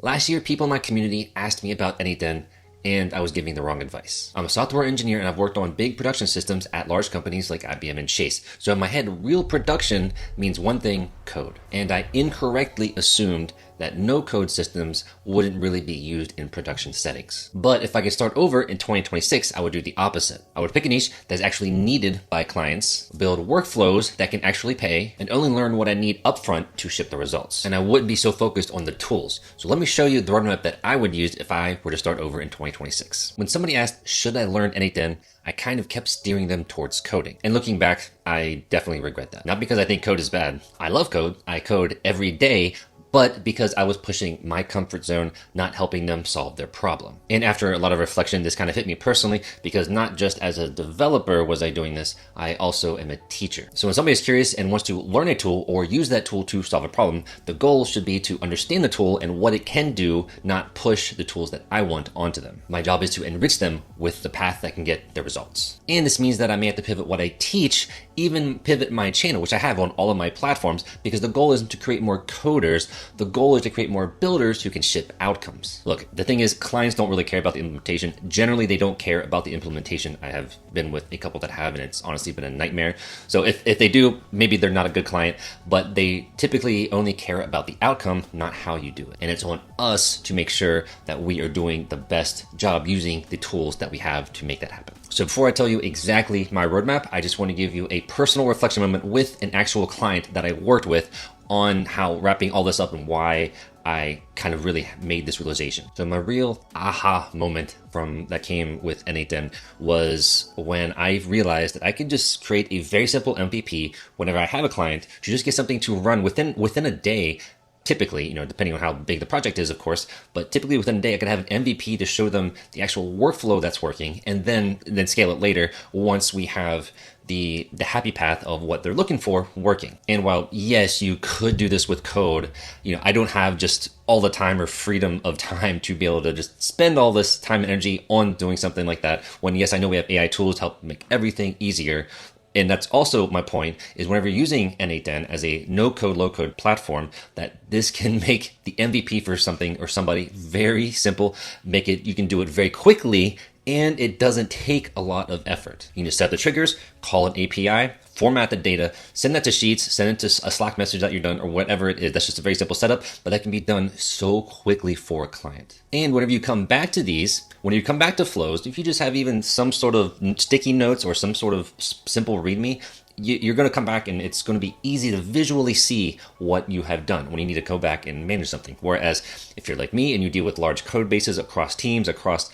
Last year, people in my community asked me about Anyten, and I was giving the wrong advice. I'm a software engineer and I've worked on big production systems at large companies like IBM and Chase. So in my head, real production means one thing, code. And I incorrectly assumed that no code systems wouldn't really be used in production settings. But if I could start over in 2026, I would do the opposite. I would pick a niche that's actually needed by clients, build workflows that can actually pay, and only learn what I need upfront to ship the results. And I wouldn't be so focused on the tools. So let me show you the roadmap that I would use if I were to start over in 2026. When somebody asked, should I learn anything? I kind of kept steering them towards coding. And looking back, I definitely regret that. Not because I think code is bad. I love code. I code every day, but because I was pushing my comfort zone, not helping them solve their problem. And after a lot of reflection, this kind of hit me personally, because not just as a developer was I doing this, I also am a teacher. So when somebody is curious and wants to learn a tool or use that tool to solve a problem, the goal should be to understand the tool and what it can do, not push the tools that I want onto them. My job is to enrich them with the path that can get their results. And this means that I may have to pivot what I teach, even pivot my channel, which I have on all of my platforms, because the goal isn't to create more coders. The goal is to create more builders who can ship outcomes. Look, the thing is, clients don't really care about the implementation. Generally, they don't care about the implementation. I have been with a couple that have, and it's honestly been a nightmare. So if they do, maybe they're not a good client, but they typically only care about the outcome, not how you do it. And it's on us to make sure that we are doing the best job using the tools that we have to make that happen. So before I tell you exactly my roadmap, I just want to give you a personal reflection moment with an actual client that I worked with on how wrapping all this up and why I kind of really made this realization. So my real aha moment from that came with Anyten was when I realized that I could just create a very simple MVP whenever I have a client to just get something to run within a day. Typically, depending on how big the project is, of course, but typically within a day, I could have an MVP to show them the actual workflow that's working, and then scale it later once we have the happy path of what they're looking for working. And while, yes, you could do this with code, I don't have just all the time or freedom of time to be able to just spend all this time and energy on doing something like that. When, yes, I know we have AI tools to help make everything easier. And that's also my point, is whenever you're using N8N as a no-code, low-code platform, that this can make the MVP for something or somebody very simple, you can do it very quickly, and it doesn't take a lot of effort. You can just set the triggers, call an API, format the data, send that to Sheets, send it to a Slack message that you're done, or whatever it is. That's just a very simple setup, but that can be done so quickly for a client. And whenever you come back to these, when you come back to flows, if you just have even some sort of sticky notes or some sort of simple README, you're going to come back and it's going to be easy to visually see what you have done when you need to go back and manage something. Whereas if you're like me and you deal with large code bases across teams, across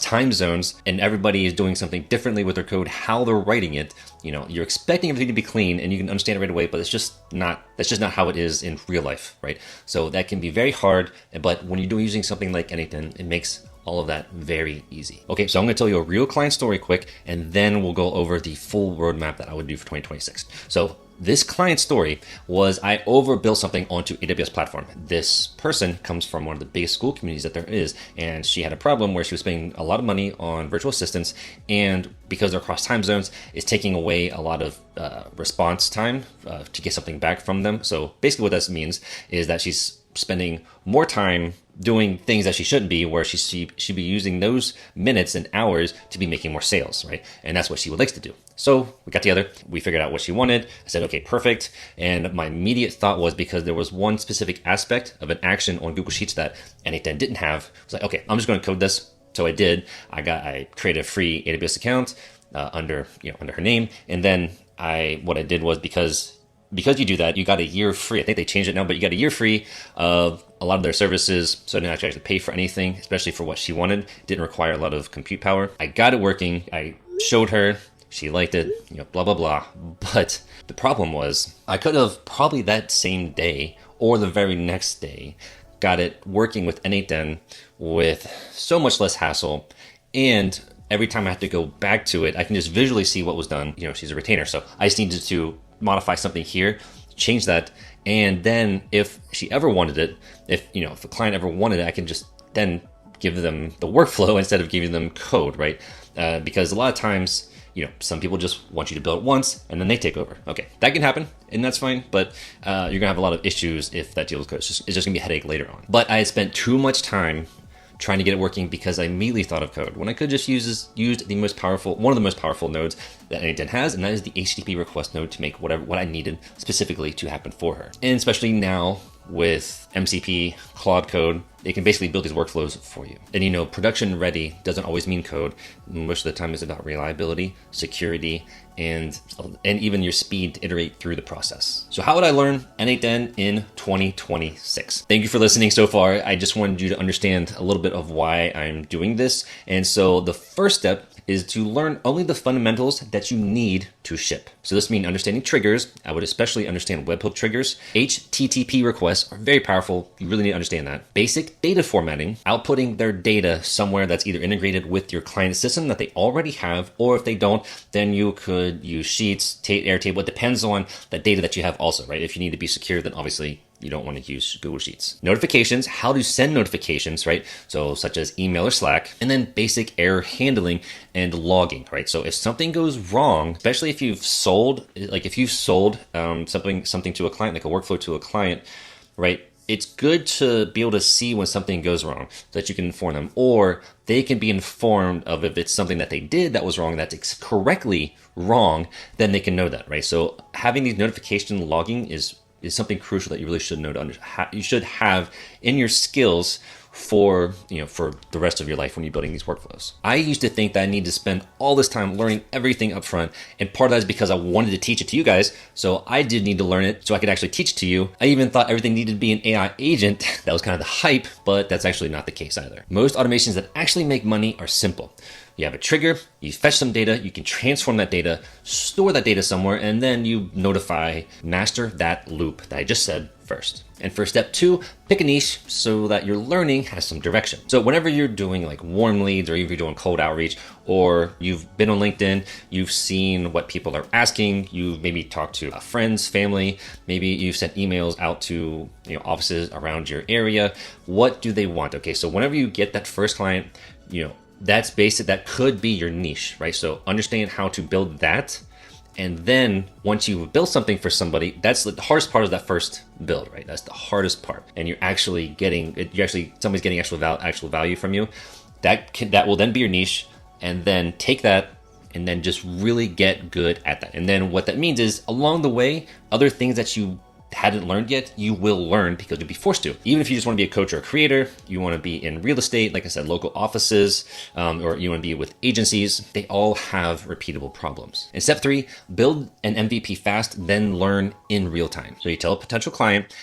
time zones, and everybody is doing something differently with their code, how they're writing it, you're expecting everything to be clean and you can understand it right away, but that's just not how it is in real life, right? So that can be very hard, but when you're using something like Anyten, it makes all of that very easy. Okay, so I'm going to tell you a real client story quick, and then we'll go over the full roadmap that I would do for 2026. So this client story was I overbuilt something onto AWS platform. This person comes from one of the biggest school communities that there is, and she had a problem where she was spending a lot of money on virtual assistants, and because they're across time zones, it's taking away a lot of response time to get something back from them. So basically what that means is that she's spending more time doing things that she shouldn't be, where she should be using those minutes and hours to be making more sales, right? And that's what she would like to do. So we got together, we figured out what she wanted. I said, okay, perfect. And my immediate thought was, because there was one specific aspect of an action on Google Sheets that Anyten didn't have, I was like, okay, I'm just going to code this. So I did. I created a free AWS account under her name, and then what I did was, because you do that, you got a year free. I think they changed it now, but you got a year free of a lot of their services. So I didn't actually have to pay for anything, especially for what she wanted. It didn't require a lot of compute power. I got it working. I showed her. She liked it, blah, blah, blah. But the problem was, I could have probably that same day or the very next day got it working with Anyten with so much less hassle. And every time I have to go back to it, I can just visually see what was done. She's a retainer. So I just needed to modify something here, change that, and then if she ever wanted it, if a client ever wanted it, I can just then give them the workflow instead of giving them code, right? Because a lot of times some people just want you to build it once and then they take over. Okay, that can happen and that's fine, but you're gonna have a lot of issues if that deal is good. It's just gonna be a headache later on. But I spent too much time trying to get it working because I immediately thought of code when I could just used one of the most powerful nodes that N8N has, and that is the HTTP request node to make what I needed specifically to happen for her. And especially now with MCP, Claude Code, they can basically build these workflows for you. And production ready doesn't always mean code. Most of the time it's about reliability, security, and even your speed to iterate through the process. So how would I learn N8N in 2026? Thank you for listening so far. I just wanted you to understand a little bit of why I'm doing this. And so the first step is to learn only the fundamentals that you need to ship. So this means understanding triggers. I would especially understand webhook triggers. HTTP requests are very powerful. You really need to understand that. Basic data formatting, outputting their data somewhere that's either integrated with your client system that they already have, or if they don't, then you could use Sheets, Airtable. It depends on the data that you have also, right? If you need to be secure, then obviously you don't want to use Google Sheets. Notifications, how to send notifications, right? So such as email or Slack, and then basic error handling and logging, right? So if something goes wrong, especially if you've sold something to a client, like a workflow to a client, right? It's good to be able to see when something goes wrong so that you can inform them, or they can be informed of if it's something that they did that was wrong, that's correctly wrong, then they can know that, right? So having these notification logging is something crucial that you really should know you should have in your skills for the rest of your life when you're building these workflows. I used to think that I need to spend all this time learning everything up front, and part of that is because I wanted to teach it to you guys, so I did need to learn it so I could actually teach it to you. I even thought everything needed to be an AI agent. That was kind of the hype, but that's actually not the case either. Most automations that actually make money are simple. You have a trigger, you fetch some data, you can transform that data, store that data somewhere, and then you master that loop that I just said first. And for step 2, pick a niche so that your learning has some direction. So whenever you're doing like warm leads, or if you're doing cold outreach, or you've been on LinkedIn, you've seen what people are asking, you've maybe talked to friends, family, maybe you've sent emails out to offices around your area. What do they want? Okay, so whenever you get that first client, that's basic. That could be your niche, right? So understand how to build that. And then once you've built something for somebody, that's the hardest part of that first build, right? That's the hardest part. And somebody's getting actual value from you. That will then be your niche. And then take that and then just really get good at that. And then what that means is along the way, other things that you hadn't learned yet, you will learn because you'll be forced to. Even if you just want to be a coach or a creator, you want to be in real estate, like I said, local offices, or you want to be with agencies, they all have repeatable problems. And step 3, build an MVP fast, then learn in real time. So you tell a potential client,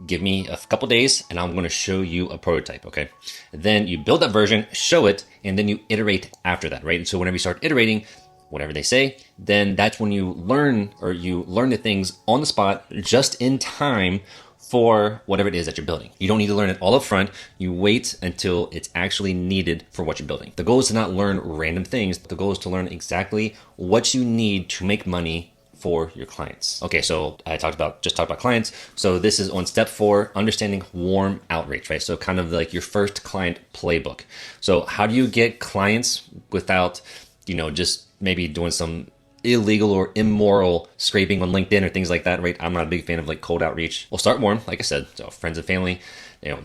give me a couple days and I'm going to show you a prototype, okay? Then you build that version, show it, and then you iterate after that, right? And so whenever you start iterating, whatever they say, then that's when you learn the things on the spot, just in time for whatever it is that you're building. You don't need to learn it all up front. You wait until it's actually needed for what you're building. The goal is to not learn random things. The goal is to learn exactly what you need to make money for your clients. Okay, so I just talked about clients. So this is on step 4, understanding warm outreach, right? So kind of like your first client playbook. So how do you get clients without, just maybe doing some illegal or immoral scraping on LinkedIn or things like that, right? I'm not a big fan of like cold outreach. We'll start warm, like I said, so friends and family,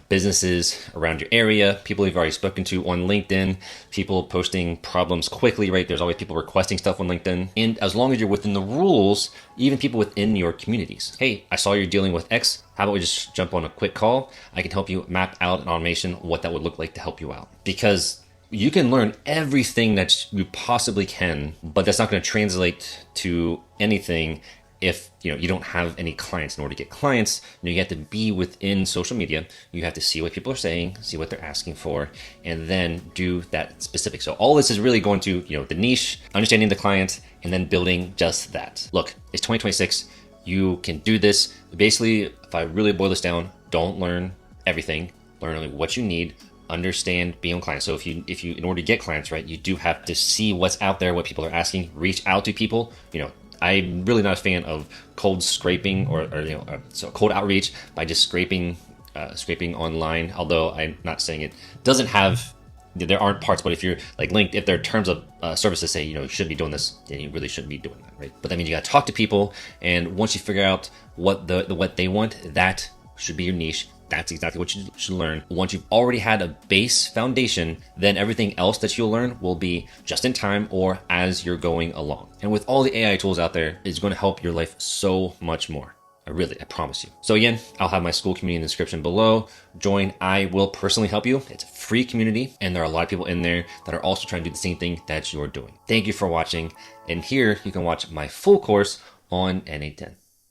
businesses around your area, people you've already spoken to on LinkedIn, people posting problems quickly, right? There's always people requesting stuff on LinkedIn. And as long as you're within the rules, even people within your communities. Hey, I saw you're dealing with X. How about we just jump on a quick call? I can help you map out an automation, what that would look like to help you out. Because you can learn everything that you possibly can, but that's not going to translate to anything if you don't have any clients. In order to get clients, you have to be within social media. You have to see what people are saying, see what they're asking for, and then do that specific. So all this is really going to the niche, understanding the client, and then building just that. Look, it's 2026. You can do this. Basically, if I really boil this down, don't learn everything. Learn only what you need. Understand being on clients. So if you in order to get clients, right, you do have to see what's out there, what people are asking, reach out to people. I'm really not a fan of cold scraping or cold outreach by just scraping online. Although I'm not saying it doesn't have there aren't parts, but if you're like linked, if there are terms of services say, you should be doing this, then you really shouldn't be doing that, right? But that means you got to talk to people, and once you figure out what what they want, that should be your niche. That's exactly what you should learn. Once you've already had a base foundation, then everything else that you'll learn will be just in time or as you're going along. And with all the AI tools out there, it's going to help your life so much more. I promise you. So again, I'll have my Skool community in the description below. Join. I will personally help you. It's a free community, and there are a lot of people in there that are also trying to do the same thing that you're doing. Thank you for watching. And here you can watch my full course on N8N.